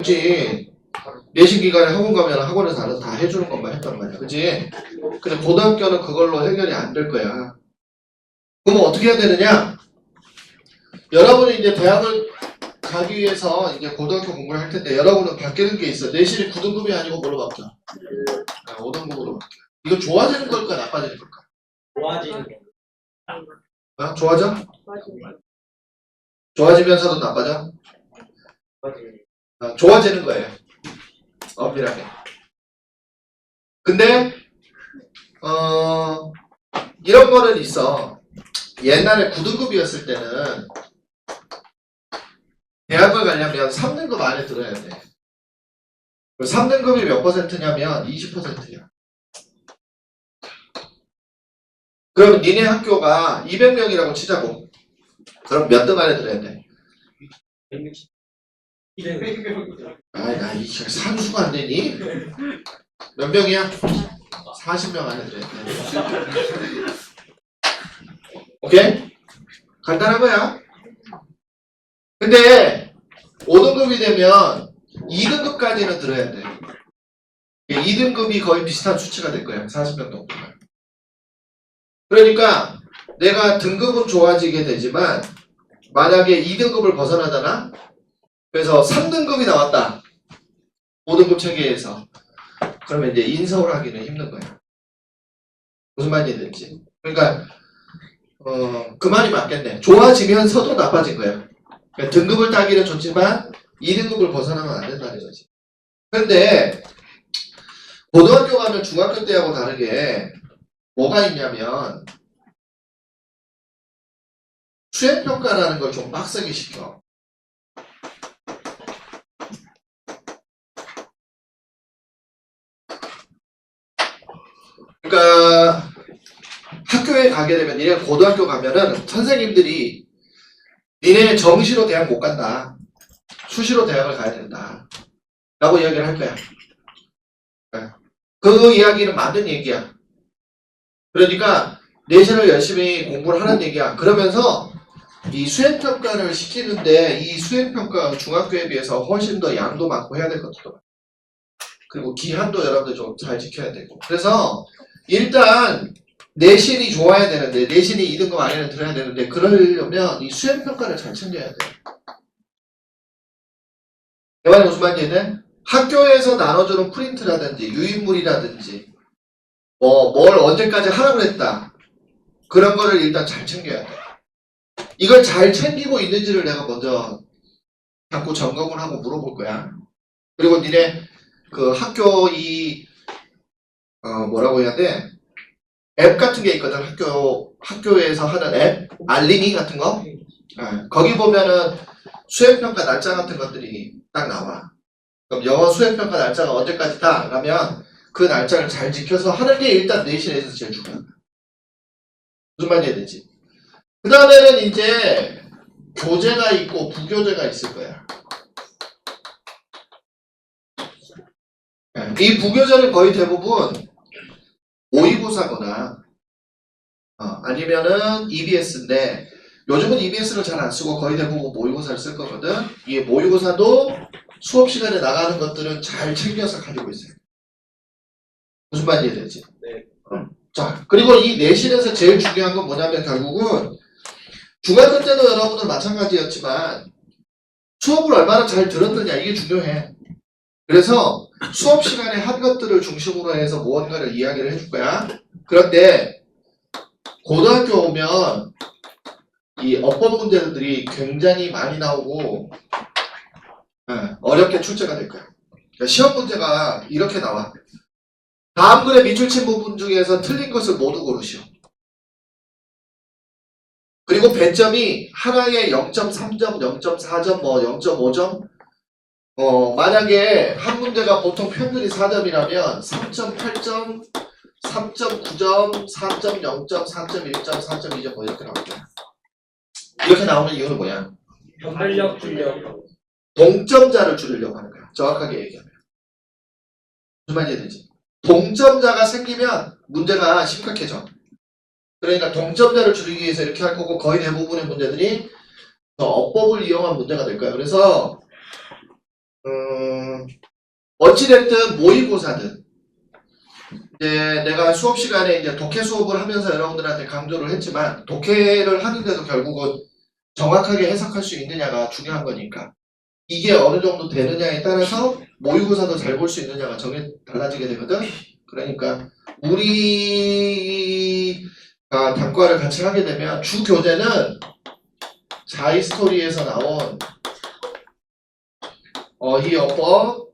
없지. 내신 기간에 학원 가면 학원에서 알아서 다 해주는 것만 했단 말이야. 그치? 근데 고등학교는 그걸로 해결이 안 될 거야. 그럼 어떻게 해야 되느냐? 여러분이 이제 대학을 가기 위해서 이제 고등학교 공부를 할 텐데 여러분은 바뀌는 게 있어. 내신이 9등급이 아니고 뭘로 바뀌어? 5등급으로 바뀌어. 이거 좋아지는 걸까 나빠지는 걸까? 좋아지는 거. 좋아져? 좋아지면서도 나빠져? 좋아지는 거예요. 엄밀하게. 근데 이런 거는 있어. 옛날에 9등급이었을 때는 대학을 가려면 3등급 안에 들어야 돼. 3등급이 몇 퍼센트냐면 20%야. 그럼 니네 학교가 200명이라고 치자고. 그럼 몇 등 안에 들어야 돼? 160. 나 이게 산수가 안 되니? 몇 명이야? 40명 안에 들어야 돼. 오케이? 간단한 거야. 근데 5등급이 되면 2등급까지는 들어야 돼. 2등급이 거의 비슷한 수치가 될 거야. 40명 정도. 그러니까 내가 등급은 좋아지게 되지만 만약에 2등급을 벗어나잖아? 그래서 3등급이 나왔다. 5등급 체계에서. 그러면 이제 인서울 하기는 힘든 거야. 무슨 말인지. 그러니까 그 말이 맞겠네. 좋아지면서도 나빠진 거야. 그러니까 등급을 따기는 좋지만 2등급을 벗어나면 안 된다는 거지. 그런데 고등학교 가면 중학교 때하고 다르게 뭐가 있냐면 수행평가라는 걸 좀 빡세게 시켜. 그러니까 학교에 가게 되면 니네 고등학교 가면은 선생님들이 니네 정시로 대학 못 간다. 수시로 대학을 가야 된다. 라고 이야기를 할 거야. 그 이야기는 맞는 얘기야. 그러니까 내신을 열심히 공부를 하는 얘기야. 그러면서 이 수행평가를 시키는데 이 수행평가가 중학교에 비해서 훨씬 더 양도 많고 해야 될 것도 많아. 그리고 기한도 여러분들 좀 잘 지켜야 되고. 그래서 일단 내신이 좋아야 되는데 내신이 2등급 안에는 들어야 되는데 그러려면 이 수행평가를 잘 챙겨야 돼. 내 말이 무슨 말인지 학교에서 나눠주는 프린트라든지 유인물이라든지 뭘 언제까지 하라고 했다. 그런 거를 일단 잘 챙겨야 돼. 이걸 잘 챙기고 있는지를 내가 먼저 자꾸 점검을 하고 물어볼 거야. 그리고 니네 그 학교 뭐라고 해야 돼? 앱 같은 게 있거든. 학교에서 하는 앱 알림이 같은 거. 거기 보면은 수행평가 날짜 같은 것들이 딱 나와. 그럼 영어 수행평가 날짜가 언제까지다? 라면 그 날짜를 잘 지켜서 하는 게 일단 내신에서 제일 중요한 거야. 무슨 말인지 되지? 그 다음에는 이제 교재가 있고 부교재가 있을 거야. 이 부교재는 거의 대부분 모의고사거나 아니면은 EBS인데 요즘은 EBS를 잘 안 쓰고 거의 대부분 모의고사를 쓸 거거든. 이 모의고사도 수업 시간에 나가는 것들은 잘 챙겨서 가지고 있어요. 무슨 말인지 되지? 네. 자, 그리고 이 내신에서 제일 중요한 건 뭐냐면 결국은 중학교 때도 여러분들 마찬가지였지만 수업을 얼마나 잘 들었느냐 이게 중요해. 그래서 수업 시간에 한 것들을 중심으로 해서 무언가를 이야기를 해줄 거야. 그런데 고등학교 오면 이 어법 문제들이 굉장히 많이 나오고 어렵게 출제가 될 거야. 그러니까 시험 문제가 이렇게 나와. 다음 글의 밑줄 친 부분 중에서 틀린 것을 모두 고르시오. 그리고 배점이 하나에 0.3점, 0.4점, 0.5점. 만약에 한 문제가 보통 평균이 4점이라면 3.8점, 3.9점, 4.0점, 4.1점, 4.2점 뭐 이렇게 나옵니다. 이렇게 나오는 이유는 뭐야? 활력 줄여. 동점자를 줄이려고 하는 거야. 정확하게 얘기하면. 무슨 말인지 되지? 동점자가 생기면 문제가 심각해져. 그러니까 동점자를 줄이기 위해서 이렇게 할 거고 거의 대부분의 문제들이 어법을 이용한 문제가 될 거야. 그래서 어찌됐든 모의고사든 이제 내가 수업 시간에 이제 독해 수업을 하면서 여러분들한테 강조를 했지만 독해를 하는데도 결국은 정확하게 해석할 수 있느냐가 중요한 거니까 이게 어느 정도 되느냐에 따라서 모의고사도 잘 볼 수 있느냐가 달라지게 되거든. 그러니까 우리가 단과를 같이 하게 되면 주 교재는 자이스토리에서 나온 어휘어법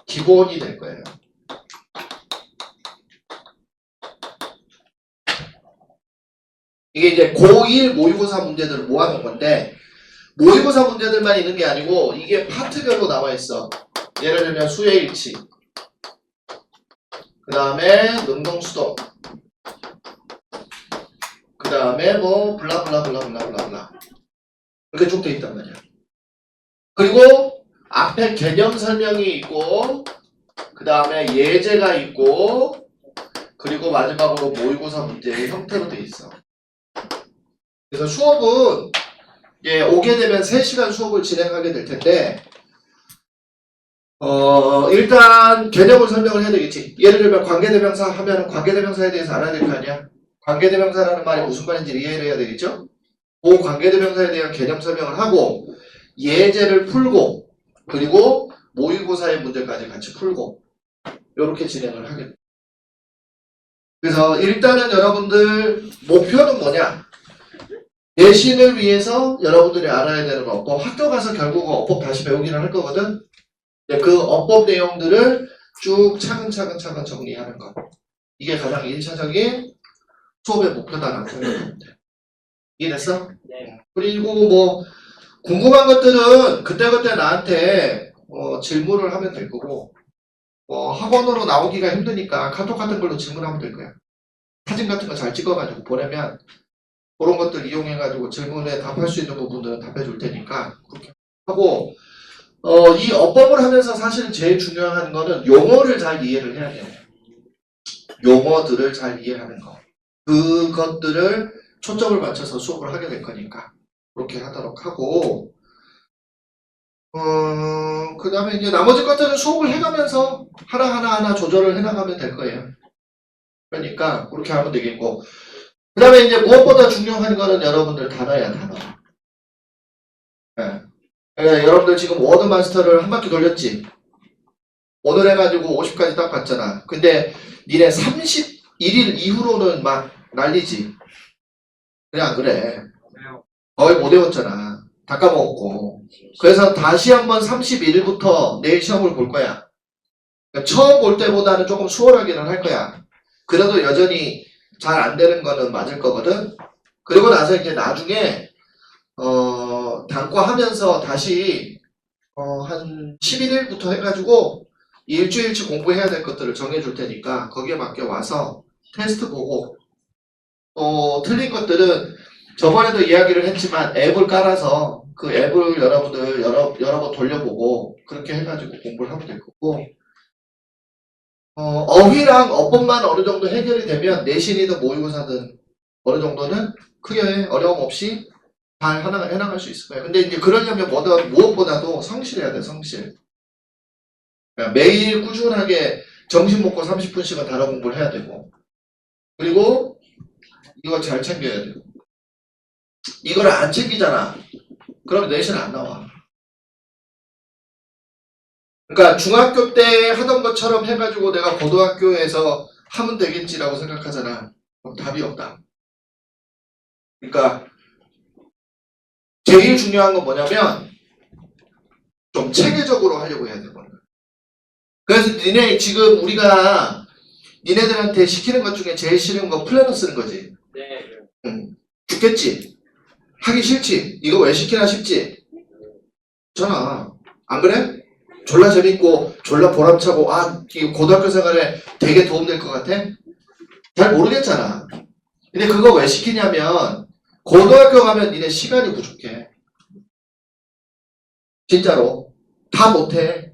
기본이 될 거예요. 이게 이제 고1 모의고사 문제들을 모아놓은 건데 모의고사 문제들만 있는 게 아니고 이게 파트별로 나와 있어. 예를 들면 수혜일치, 그 다음에 능동수동, 그 다음에 뭐 블라블라블라블라블라 이렇게 쭉 돼 있단 말이야. 그리고 앞에 개념 설명이 있고 그 다음에 예제가 있고 그리고 마지막으로 모의고사 문제의 형태로 돼 있어. 그래서 수업은 오게 되면 3시간 수업을 진행하게 될 텐데 일단 개념을 설명을 해야 되겠지. 예를 들면 관계대명사 하면 관계대명사에 대해서 알아야 될 거 아니야. 관계대명사라는 말이 무슨 말인지 이해를 해야 되겠죠. 그 관계대명사에 대한 개념 설명을 하고 예제를 풀고 그리고 모의고사의 문제까지 같이 풀고 이렇게 진행을 하게 돼. 그래서 일단은 여러분들 목표는 뭐냐? 내신을 위해서 여러분들이 알아야 되는 어법, 학교 가서 결국 어법 다시 배우기는 할 거거든. 그 어법 내용들을 쭉 차근차근 정리하는 것. 이게 가장 1차적인 수업의 목표다라고 생각하면 돼. 이해됐어? 네. 그리고 뭐 궁금한 것들은 그때그때 나한테 질문을 하면 될 거고 학원으로 나오기가 힘드니까 카톡 같은 걸로 질문하면 될 거야. 사진 같은 거 잘 찍어가지고 보내면 그런 것들 이용해가지고 질문에 답할 수 있는 부분들은 답해 줄 테니까 그렇게 하고 이 어법을 하면서 사실 제일 중요한 거는 용어를 잘 이해를 해야 돼요. 용어들을 잘 이해하는 거. 그것들을 초점을 맞춰서 수업을 하게 될 거니까 그렇게 하도록 하고 그 다음에 이제 나머지 것들은 수업을 해가면서 하나 조절을 해나가면 될 거예요. 그러니까 그렇게 하면 되겠고 그 다음에 이제 무엇보다 중요한 거는 여러분들 단어야, 단어. 네. 여러분들 지금 워드 마스터를 한 바퀴 돌렸지? 오늘 해가지고 50까지 딱 봤잖아. 근데 니네 31일 이후로는 막 난리지. 그래, 안 그래? 거의 못 외웠잖아. 다 까먹었고. 그래서 다시 한번 31일부터 내일 시험을 볼 거야. 그러니까 처음 볼 때보다는 조금 수월하기는 할 거야. 그래도 여전히 잘 안 되는 거는 맞을 거거든. 그리고 나서 이제 나중에 단과 하면서 다시 한 11일부터 해가지고 일주일치 공부해야 될 것들을 정해줄 테니까 거기에 맞게 와서 테스트 보고 틀린 것들은 저번에도 이야기를 했지만 앱을 깔아서 그 앱을 여러분들 여러 번 돌려보고 그렇게 해가지고 공부를 하면 될 거고 어휘랑 어법만 어느 정도 해결이 되면 내신이든 모의고사든 어느 정도는 크게 어려움 없이 잘 해나갈 수 있을 거예요. 근데 이제 그러려면 무엇보다도 성실해야 돼, 성실. 그러니까 매일 꾸준하게 점심 먹고 30분씩은 단어 공부를 해야 되고 그리고 이거 잘 챙겨야 되고 이거를 안 챙기잖아. 그러면 내신 안 나와. 그러니까 중학교 때 하던 것처럼 해가지고 내가 고등학교에서 하면 되겠지라고 생각하잖아. 그럼 답이 없다. 그러니까 제일 중요한 건 뭐냐면 좀 체계적으로 하려고 해야 되거든. 그래서 니네 지금 우리가 니네들한테 시키는 것 중에 제일 싫은 건 플래너 쓰는 거지. 네. 죽겠지. 하기 싫지. 이거 왜 시키나 싶지. 잖아. 안 그래? 졸라 재밌고 졸라 보람차고 이 고등학교 생활에 되게 도움될 것 같아? 잘 모르겠잖아. 근데 그거 왜 시키냐면 고등학교 가면 니네 시간이 부족해. 진짜로. 다 못해.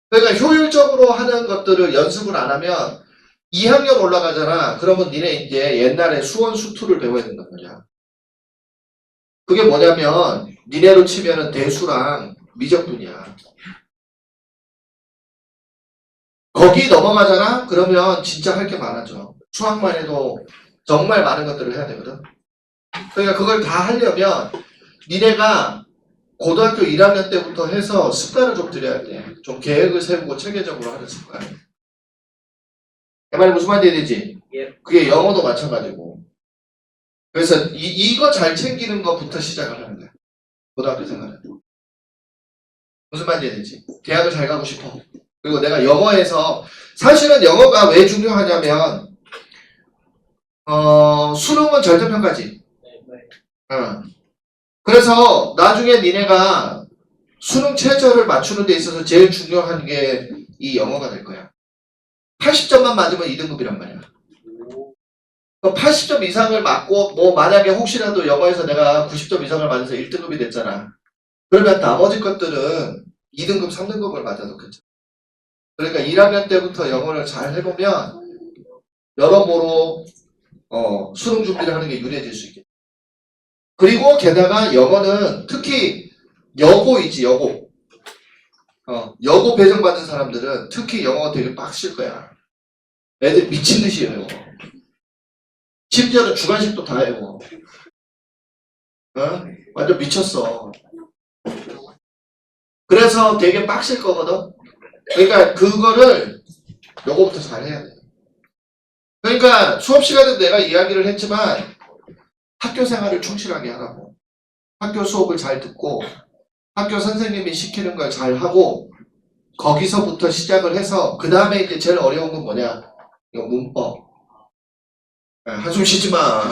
그러니까 효율적으로 하는 것들을 연습을 안 하면 2학년 올라가잖아. 그러면 니네 이제 옛날에 수원 수투를 배워야 된단 말이야. 그게 뭐냐면 니네로 치면은 대수랑 미적분이야. 거기 넘어가잖아? 그러면 진짜 할 게 많아져. 수학만 해도 정말 많은 것들을 해야 되거든. 그러니까 그걸 다 하려면 니네가 고등학교 1학년 때부터 해서 습관을 좀 들여야 돼. 좀 계획을 세우고 체계적으로 하는 습관. 내 말이 무슨 말인지 되지? 예. 그게 영어도 마찬가지고. 그래서 이거 잘 챙기는 것부터 시작을 하는 거야. 고등학교 생활은. 무슨 말인지 되지? 대학을 잘 가고 싶어. 그리고 내가 영어에서 사실은 영어가 왜 중요하냐면 수능은 절대평가지. 그래서 나중에 니네가 수능 최저를 맞추는 데 있어서 제일 중요한 게 이 영어가 될 거야. 80점만 맞으면 2등급이란 말이야. 80점 이상을 맞고 뭐 만약에 혹시라도 영어에서 내가 90점 이상을 맞아서 1등급이 됐잖아. 그러면 나머지 것들은 2등급, 3등급을 맞아도 괜찮아. 그러니까 1학년 때부터 영어를 잘 해보면 여러모로 수능 준비를 하는 게 유리해질 수 있겠다. 그리고 게다가 영어는 특히 여고이지, 여고. 여고 배정받은 사람들은 특히 영어가 되게 빡실 거야. 애들 미친 듯이 외워. 심지어는 주관식도 다 외워. 완전 미쳤어. 그래서 되게 빡실 거거든. 그러니까 그거를 요거부터 잘 해야 돼. 그러니까 수업 시간에 내가 이야기를 했지만 학교 생활을 충실하게 하라고. 학교 수업을 잘 듣고 학교 선생님이 시키는 걸 잘 하고 거기서부터 시작을 해서 그 다음에 이제 제일 어려운 건 뭐냐? 이거 문법. 한숨 쉬지 마.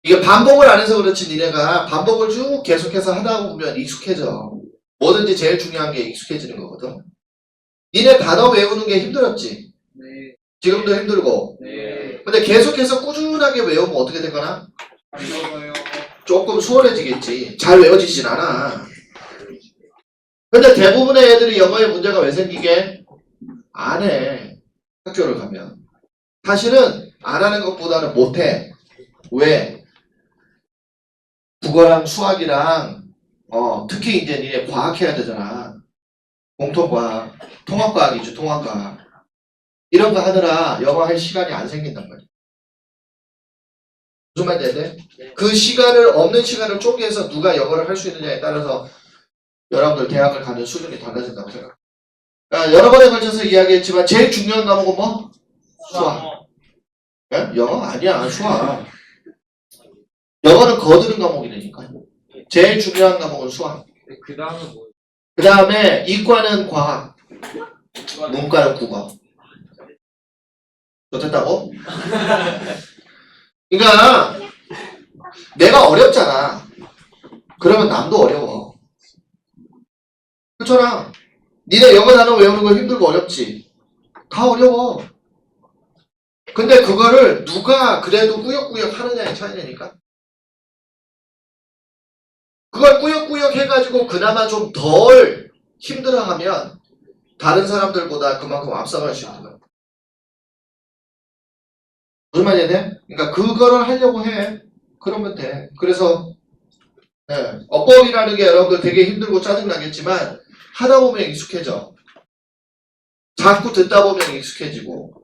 이게 반복을 안 해서 그렇지 니네가 반복을 쭉 계속해서 하다 보면 익숙해져. 뭐든지 제일 중요한 게 익숙해지는 거거든. 니네 단어 외우는 게 힘들었지? 네. 지금도 힘들고. 네. 근데 계속해서 꾸준하게 외우면 어떻게 되거나? 어려워요. 조금 수월해지겠지. 잘 외워지진 않아. 근데 대부분의 애들이 영어에 문제가 왜 생기게? 안 해. 학교를 가면. 사실은 안 하는 것보다는 못 해. 왜? 국어랑 수학이랑 특히 이제 니네 과학해야 되잖아. 공통과학, 통합과학이죠. 통합과학. 이런 거 하느라 영어 할 시간이 안 생긴단 말이야. 무슨 말인지 돼? 그 시간을 없는 시간을 쪼개서 누가 영어를 할 수 있느냐에 따라서 여러분들 대학을 가는 수준이 달라진다고 생각합니다. 그러니까 여러 번에 걸쳐서 이야기했지만 제일 중요한 과목은 뭐? 수학. 영어 아니야. 수학. 영어는 거두는 과목이니까. 제일 중요한 과목은 수학. 그 다음은 뭐? 그 다음에 이과는 과학, 문과는 국어. 좋겠다고? 그러니까 내가 어렵잖아. 그러면 남도 어려워. 그렇잖아. 니네 영어 단어 외우는 거 힘들고 어렵지. 다 어려워. 근데 그거를 누가 그래도 꾸역꾸역 하느냐의 차이니까. 그걸 꾸역꾸역 해가지고 그나마 좀 덜 힘들어하면 다른 사람들보다 그만큼 앞서갈 수 있는 거야. 무슨 말이야 돼? 그러니까 그거를 하려고 해. 그러면 돼. 그래서 어법이라는 게 여러분들 되게 힘들고 짜증나겠지만 하다 보면 익숙해져. 자꾸 듣다 보면 익숙해지고.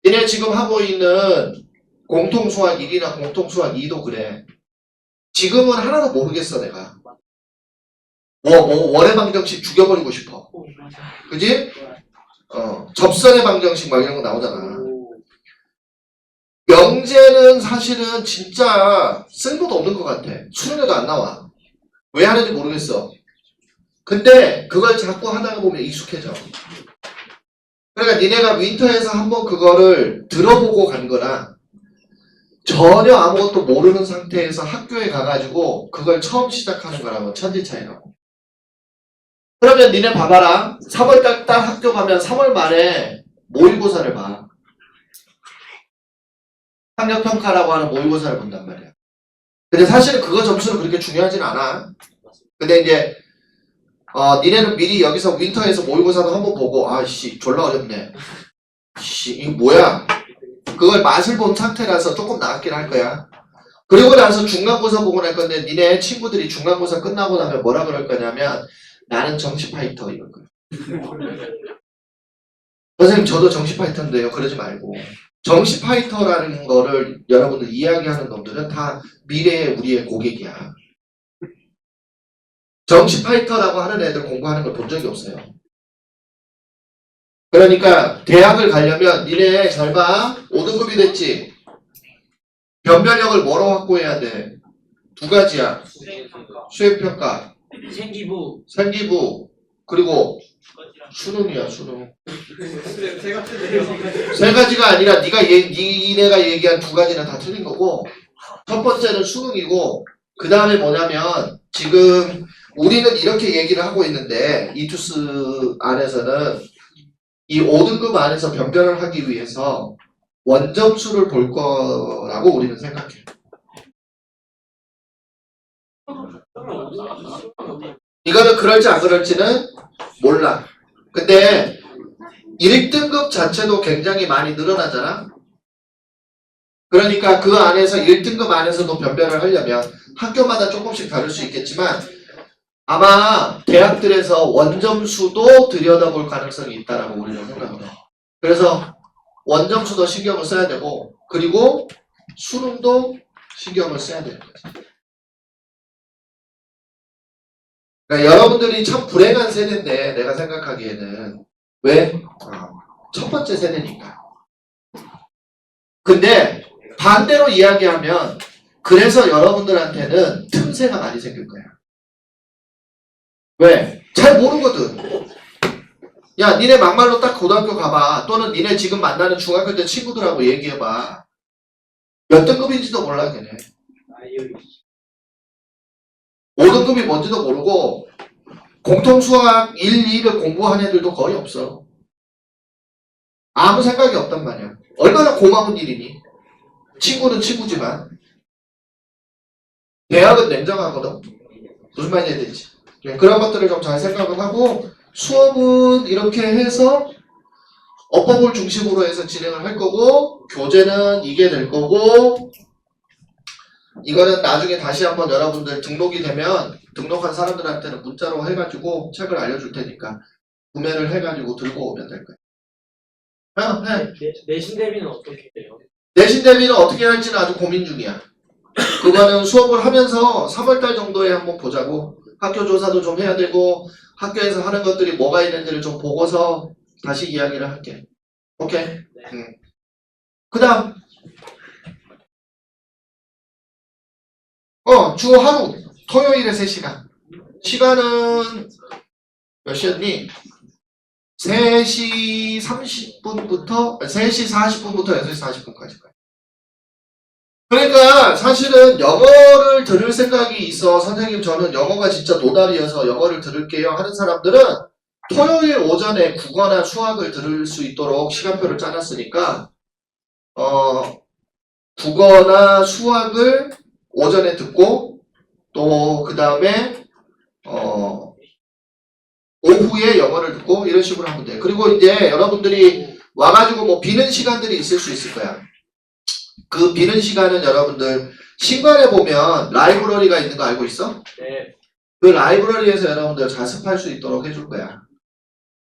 얘네 지금 하고 있는 공통수학 1이나 공통수학 2도 그래. 지금은 하나도 모르겠어 내가. 월의 방정식 죽여버리고 싶어. 그지? 접선의 방정식 막 이런 거 나오잖아. 명제는 사실은 진짜 쓸모도 없는 것 같아. 수능에도 안 나와. 왜 하는지 모르겠어. 근데 그걸 자꾸 하다가 보면 익숙해져. 그러니까 니네가 윈터에서 한번 그거를 들어보고 간 거나 전혀 아무것도 모르는 상태에서 학교에 가가지고 그걸 처음 시작하는 거라고 천지 차이라고. 그러면 니네 봐봐라. 3월달 딱 학교 가면 3월 말에 모의고사를 봐. 학력평가라고 하는 모의고사를 본단 말이야. 근데 사실은 그거 점수는 그렇게 중요하진 않아. 근데 이제 니네는 미리 여기서 윈터에서 모의고사도 한번 보고 아씨 졸라 어렵네. 씨 이거 뭐야? 그걸 맛을 본 상태라서 조금 나았긴 할 거야. 그리고 나서 중간고사 보고 날 건데 니네 친구들이 중간고사 끝나고 나면 뭐라 그럴 거냐면 나는 정시 파이터 이럴 거야. 선생님 저도 정시 파이터인데요. 그러지 말고 정시 파이터라는 거를 여러분들 이야기하는 놈들은 다 미래의 우리의 고객이야. 정시 파이터라고 하는 애들 공부하는 걸 본 적이 없어요. 그러니까 대학을 가려면 니네 잘 봐. 5등급이 됐지. 변별력을 뭐로 확보해야 돼? 두 가지야. 수행평가, 생기부 생기부, 그리고 수능이야 수능. 제가 틀려요. 세 가지가 아니라 니네가 얘기한 두 가지는 다 틀린 거고, 첫 번째는 수능이고, 그 다음에 뭐냐면 지금 우리는 이렇게 얘기를 하고 있는데 이투스 안에서는 이 5등급 안에서 변별을 하기 위해서 원점수를 볼 거라고 우리는 생각해. 이거는 그럴지 안 그럴지는 몰라. 근데 1등급 자체도 굉장히 많이 늘어나잖아. 그러니까 그 안에서 1등급 안에서도 변별을 하려면 학교마다 조금씩 다를 수 있겠지만 아마 대학들에서 원점수도 들여다볼 가능성이 있다라고 우리는 생각을 해. 그래서 원점수도 신경을 써야 되고 그리고 수능도 신경을 써야 되는 거지. 그러니까 여러분들이 참 불행한 세대인데 내가 생각하기에는 왜? 첫 번째 세대니까. 근데 반대로 이야기하면 그래서 여러분들한테는 틈새가 많이 생길 거야. 왜? 잘 모르거든. 야, 니네 막말로 딱 고등학교 가봐. 또는 니네 지금 만나는 중학교 때 친구들하고 얘기해봐. 몇 등급인지도 몰라, 걔네. 5등급이 뭔지도 모르고 공통수학 1, 2를 공부한 애들도 거의 없어. 아무 생각이 없단 말이야. 얼마나 고마운 일이니? 친구는 친구지만 대학은 냉정하거든. 무슨 말인지 되지? 그런 것들을 좀 잘 생각을 하고 수업은 이렇게 해서 어법을 중심으로 해서 진행을 할 거고 교재는 이게 될 거고 이거는 나중에 다시 한번 여러분들 등록이 되면 등록한 사람들한테는 문자로 해가지고 책을 알려줄 테니까 구매를 해가지고 들고 오면 될 거예요. 네. 내신 대비는 어떻게 돼요? 내신 대비는 어떻게 할지는 아주 고민 중이야. 그거는 수업을 하면서 3월달 정도에 한번 보자고. 학교 조사도 좀 해야 되고 학교에서 하는 것들이 뭐가 있는지를 좀 보고서 다시 이야기를 할게. 오케이? 네. 그 다음 주 하루 토요일에 3시간 시간은 몇 시였니? 3시 30분부터 3시 40분부터 6시 40분까지 그러니까 사실은 영어를 들을 생각이 있어. 선생님 저는 영어가 진짜 노달이어서 영어를 들을게요 하는 사람들은 토요일 오전에 국어나 수학을 들을 수 있도록 시간표를 짜놨으니까 국어나 수학을 오전에 듣고 또 그 다음에 오후에 영어를 듣고 이런 식으로 하면 돼. 그리고 이제 여러분들이 와가지고 뭐 비는 시간들이 있을 수 있을 거야. 그 비는 시간은 여러분들 신관에 보면 라이브러리가 있는 거 알고 있어? 네. 그 라이브러리에서 여러분들 자습할 수 있도록 해줄 거야.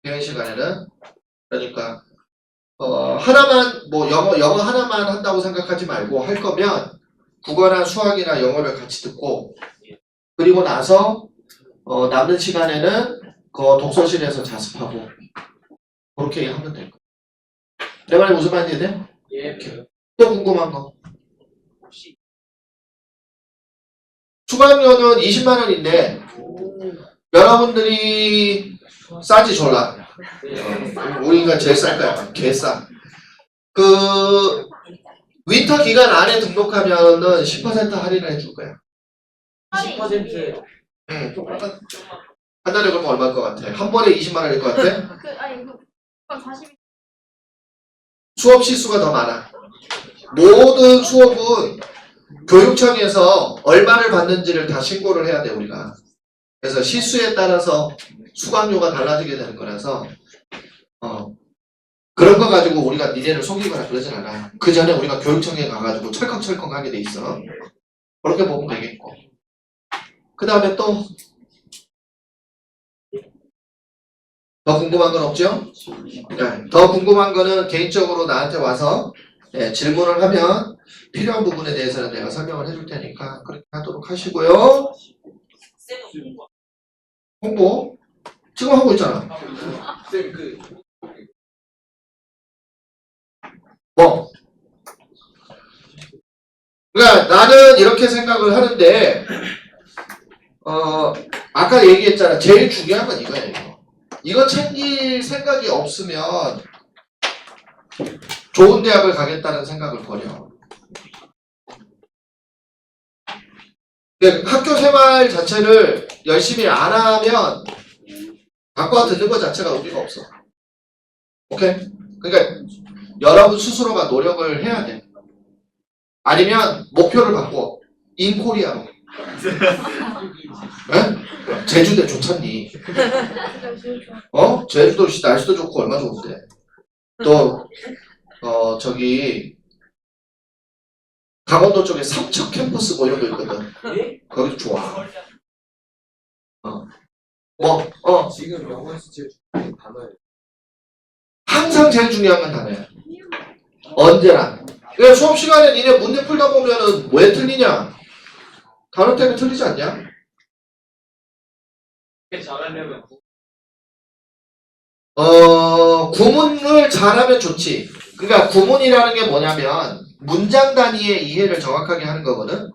비는 시간에는. 그러니까 하나만 뭐 영어 하나만 한다고 생각하지 말고 할 거면 국어나 수학이나 영어를 같이 듣고 그리고 나서 남는 시간에는 그 독서실에서 자습하고 그렇게 하면 될 거야. 내 말이 무슨 말인지 돼? 예. 또 궁금한 거. 수강료는 20만 원인데 여러분들이 싸지 졸라. 우리가 제일 쌀 거야. 개 싸. 그 윈터 기간 안에 등록하면은 10% 할인을 해줄 거야. 10%. 응. 한 달에 그러면 얼마일 것 같아? 한 번에 20만 원일 것 같아? 그건 40. 수업 시수가 더 많아. 모든 수업은 교육청에서 얼마를 받는지를 다 신고를 해야 돼 우리가. 그래서 시수에 따라서 수강료가 달라지게 되는 거라서 그런 거 가지고 우리가 니네를 속이거나 그러진 않아. 그 전에 우리가 교육청에 가가지고 철컹철컹 하게 돼 있어. 그렇게 보면 되겠고. 그 다음에 또 더 궁금한 건 없죠? 네, 더 궁금한 거는 개인적으로 나한테 와서 질문을 하면 필요한 부분에 대해서는 내가 설명을 해줄 테니까 그렇게 하도록 하시고요. 홍보 지금 하고 있잖아. 쌤 그 뭐? 그러니까 나는 이렇게 생각을 하는데 아까 얘기했잖아. 제일 중요한 건 이거야. 이거 챙길 생각이 없으면 좋은 대학을 가겠다는 생각을 버려. 학교 생활 자체를 열심히 안 하면 갖고 듣는 것 자체가 의미가 없어. 오케이? 그러니까 여러분 스스로가 노력을 해야 돼. 아니면 목표를 바꿔. 인코리아로. 네? 제주도 좋잖니. 제주도 날씨도 좋고 얼마 좋은데. 또 저기 강원도 쪽에 삼척 캠퍼스 뭐 이런 거 있거든. 거기도 좋아. 지금 영어에서 제일 중요한 단어예요. 항상 제일 중요한 건 단어야. 언제나. 왜 수업 시간에 니네 문제 풀다 보면은 왜 틀리냐? 단어 때문에 틀리지 않냐? 잘하려면 구문을 잘하면 좋지. 그러니까 구문이라는 게 뭐냐면 문장 단위의 이해를 정확하게 하는 거거든.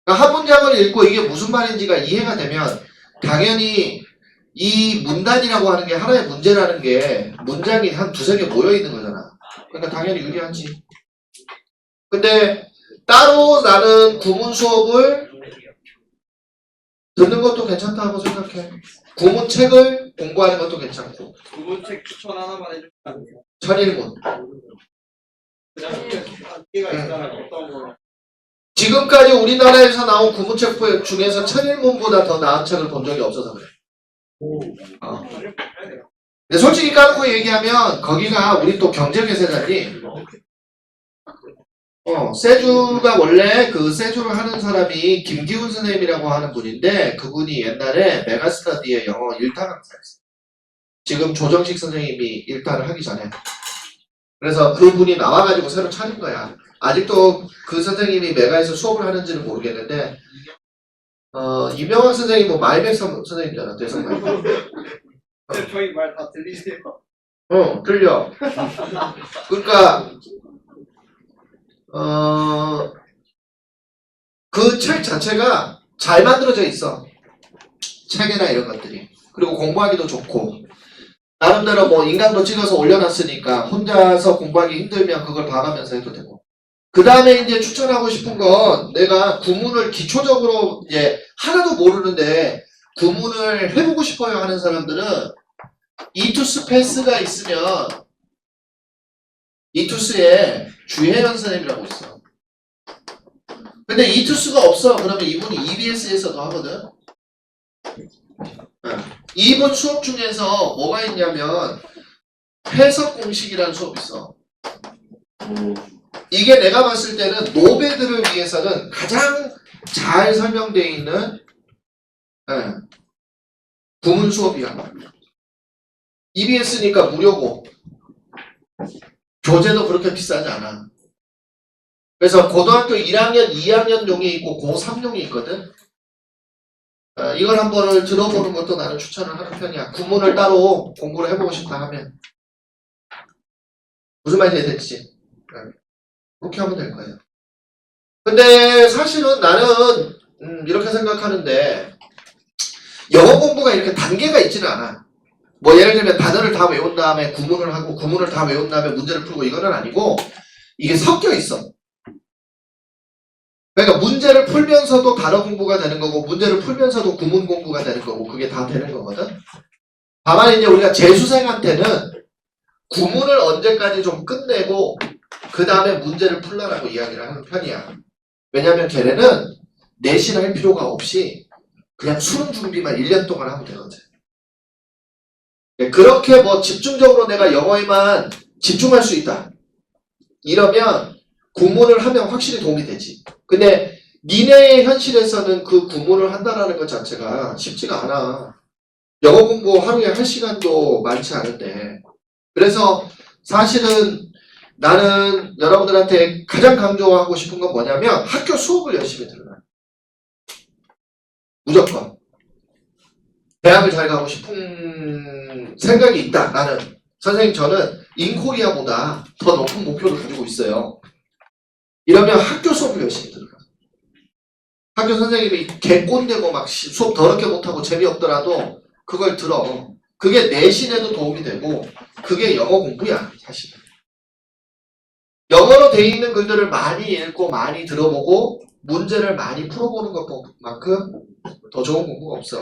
그러니까 한 문장을 읽고 이게 무슨 말인지가 이해가 되면 당연히 이 문단이라고 하는 게 하나의 문제라는 게 문장이 한 두세 개 모여 있는 거잖아. 그러니까 당연히 유리하지. 근데 따로 나는 구문 수업을 듣는 것도 괜찮다고 생각해. 구문책을 공부하는 것도 괜찮고. 구문책 추천 하나만 해주세요. 천일문. 개가 있잖아요. 어떤 거? 지금까지 우리나라에서 나온 구문책 중에서 천일문보다 더 나은 책을 본 적이 없어서 그래. 근데 솔직히 까놓고 얘기하면 거기가 우리 또 경제계세자니. 세주가 원래 그 세주를 하는 사람이 김기훈 선생님이라고 하는 분인데 그분이 옛날에 메가스터디의 영어 1타 강사였어요. 지금 조정식 선생님이 1타를 하기 전에. 그래서 그분이 나와가지고 새로 차린 거야. 아직도 그 선생님이 메가에서 수업을 하는지는 모르겠는데 이명환 선생님 뭐 마이백 선생님이잖아. 대성마이. 저희 말 다 들리세요? 들려. 그러니까 그 책 자체가 잘 만들어져 있어. 책이나 이런 것들이. 그리고 공부하기도 좋고 나름대로 뭐 인강도 찍어서 올려놨으니까 혼자서 공부하기 힘들면 그걸 봐가면서 해도 되고. 그 다음에 이제 추천하고 싶은 건 내가 구문을 기초적으로 이제 하나도 모르는데 구문을 해보고 싶어요 하는 사람들은 이투스 패스가 있으면 이투스에 주혜연 선생님이라고 있어. 근데 이투스가 없어. 그러면 이분이 EBS에서도 하거든. 이분 수업 중에서 뭐가 있냐면 해석 공식이라는 수업이 있어. 이게 내가 봤을 때는 노베들을 위해서는 가장 잘 설명되어 있는 구문 수업이야. EBS니까 무료고 교재도 그렇게 비싸지 않아. 그래서 고등학교 1학년, 2학년용이 있고 고3용이 있거든. 이걸 한번 들어보는 것도 나는 추천을 하는 편이야. 구문을 따로 공부를 해보고 싶다 하면. 무슨 말인지 됐지? 그렇게 하면 될 거예요. 근데 사실은 나는 이렇게 생각하는데 영어 공부가 이렇게 단계가 있지는 않아. 뭐 예를 들면 단어를 다 외운 다음에 구문을 하고 구문을 다 외운 다음에 문제를 풀고 이거는 아니고 이게 섞여 있어. 그러니까 문제를 풀면서도 단어 공부가 되는 거고 문제를 풀면서도 구문 공부가 되는 거고 그게 다 되는 거거든. 다만 이제 우리가 재수생한테는 구문을 언제까지 좀 끝내고 그 다음에 문제를 풀라라고 이야기를 하는 편이야. 왜냐면 걔네는 내신할 필요가 없이 그냥 수능 준비만 1년 동안 하면 되거든. 그렇게 뭐 집중적으로 내가 영어에만 집중할 수 있다. 이러면 구문을 하면 확실히 도움이 되지. 근데 니네의 현실에서는 그 구문을 한다는 것 자체가 쉽지가 않아. 영어 공부 하루에 할 시간도 많지 않은데 그래서 사실은 나는 여러분들한테 가장 강조하고 싶은 건 뭐냐면 학교 수업을 열심히 들어라. 무조건. 대학을 잘 가고 싶은 생각이 있다. 나는. 선생님 저는 인코리아보다 더 높은 목표를 가지고 있어요. 이러면 학교 수업을 열심히 들어라. 학교 선생님이 개꼰대고 막 수업 더럽게 못하고 재미없더라도 그걸 들어. 그게 내신에도 도움이 되고 그게 영어 공부야 사실은. 영어로 돼 있는 글들을 많이 읽고 많이 들어보고 문제를 많이 풀어보는 것만큼 더 좋은 공부가 없어.